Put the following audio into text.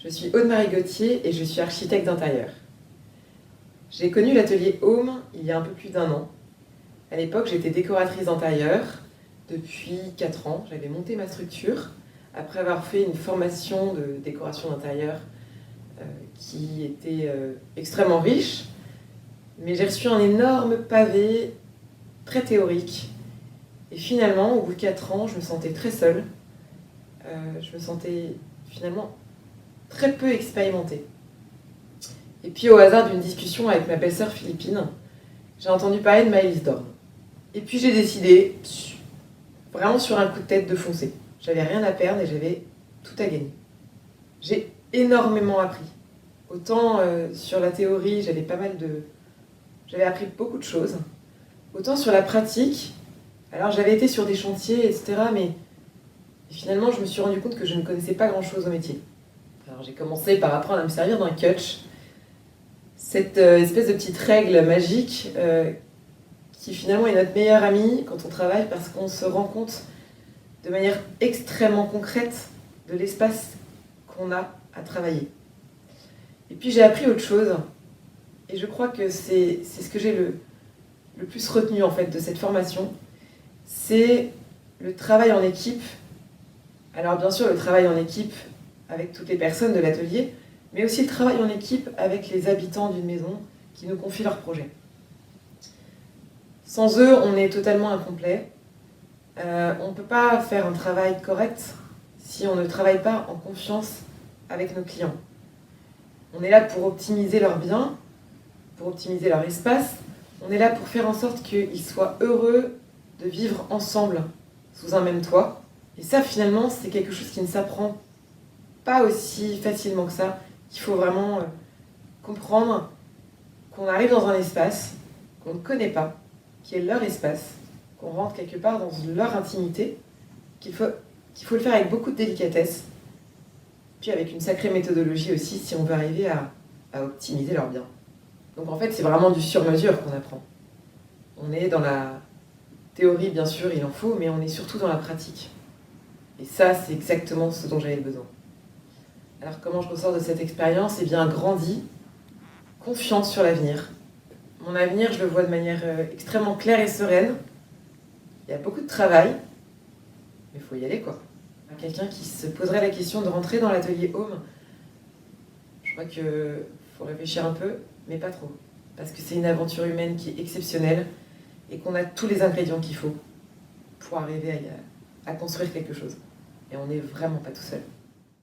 Je suis Aude-Marie Gauthier et je suis architecte d'intérieur. J'ai connu l'atelier Home il y a un peu plus d'1 an. À l'époque, j'étais décoratrice d'intérieur. Depuis 4 ans, j'avais monté ma structure après avoir fait une formation de décoration d'intérieur qui était extrêmement riche. Mais j'ai reçu un énorme pavé très théorique. Et finalement, au bout de 4 ans, je me sentais très seule. Je me sentais finalement très peu expérimentée. Et puis au hasard d'une discussion avec ma belle-sœur philippine, j'ai entendu parler de Maëlys Dorn. Et puis j'ai décidé, vraiment sur un coup de tête, de foncer. J'avais rien à perdre et j'avais tout à gagner. J'ai énormément appris. Autant sur la théorie, j'avais appris beaucoup de choses. Autant sur la pratique, alors j'avais été sur des chantiers, etc. Mais finalement, je me suis rendu compte que je ne connaissais pas grand-chose au métier. Alors j'ai commencé par apprendre à me servir d'un Kutch, cette espèce de petite règle magique qui finalement est notre meilleure amie quand on travaille parce qu'on se rend compte de manière extrêmement concrète de l'espace qu'on a à travailler. Et puis j'ai appris autre chose et je crois que c'est ce que j'ai le plus retenu en fait de cette formation, c'est le travail en équipe. Alors bien sûr le travail en équipe avec toutes les personnes de l'atelier, mais aussi le travail en équipe avec les habitants d'une maison qui nous confient leurs projets. Sans eux, on est totalement incomplet. On ne peut pas faire un travail correct si on ne travaille pas en confiance avec nos clients. On est là pour optimiser leurs biens, pour optimiser leur espace. On est là pour faire en sorte qu'ils soient heureux de vivre ensemble sous un même toit. Et ça, finalement, c'est quelque chose qui ne s'apprend pas aussi facilement que ça. Il faut vraiment comprendre qu'on arrive dans un espace qu'on ne connaît pas, qui est leur espace, qu'on rentre quelque part dans leur intimité, qu'il faut le faire avec beaucoup de délicatesse, puis avec une sacrée méthodologie aussi si on veut arriver à optimiser leurs biens. Donc en fait, c'est vraiment du sur-mesure qu'on apprend. On est dans la théorie, bien sûr, il en faut, mais on est surtout dans la pratique. Et ça, c'est exactement ce dont j'avais besoin. Alors comment je ressors de cette expérience ? Eh bien, grandi, confiante sur l'avenir. Mon avenir, je le vois de manière extrêmement claire et sereine. Il y a beaucoup de travail, mais il faut y aller, quoi. Quelqu'un qui se poserait la question de rentrer dans l'atelier Home, je crois qu'il faut réfléchir un peu, mais pas trop. Parce que c'est une aventure humaine qui est exceptionnelle et qu'on a tous les ingrédients qu'il faut pour arriver à construire quelque chose. Et on n'est vraiment pas tout seul.